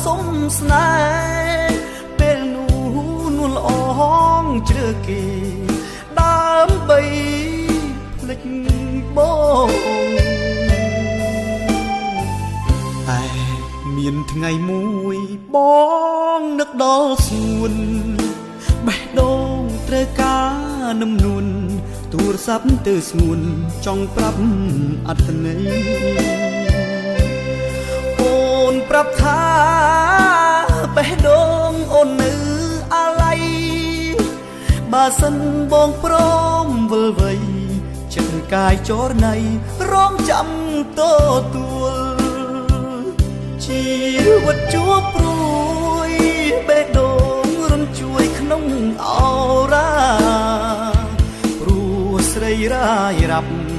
សុំស្នេហ៍ពេលនោះនួនអងជ្រើគេដើម្បីភ្លេចបងតែមានថ្ងៃមួយបងនឹកដល់ស្ងួនបេះដូងត្រូវការនឹមនួនទូរស័ព្ទទៅស្ងួនចង់ប្រាប់អត្ថន័យអូនប្រាប់ថាបេះដូងអូននៅអាឡ័យបើសិនបងព្រមវិលវ័យចិត្តកាយចរណៃរងចាំតទួលជីវិតជួបព្រួយបេះដូងរំជួយក្នុងអរ៉ាព្រោះស្រីរាយរាប់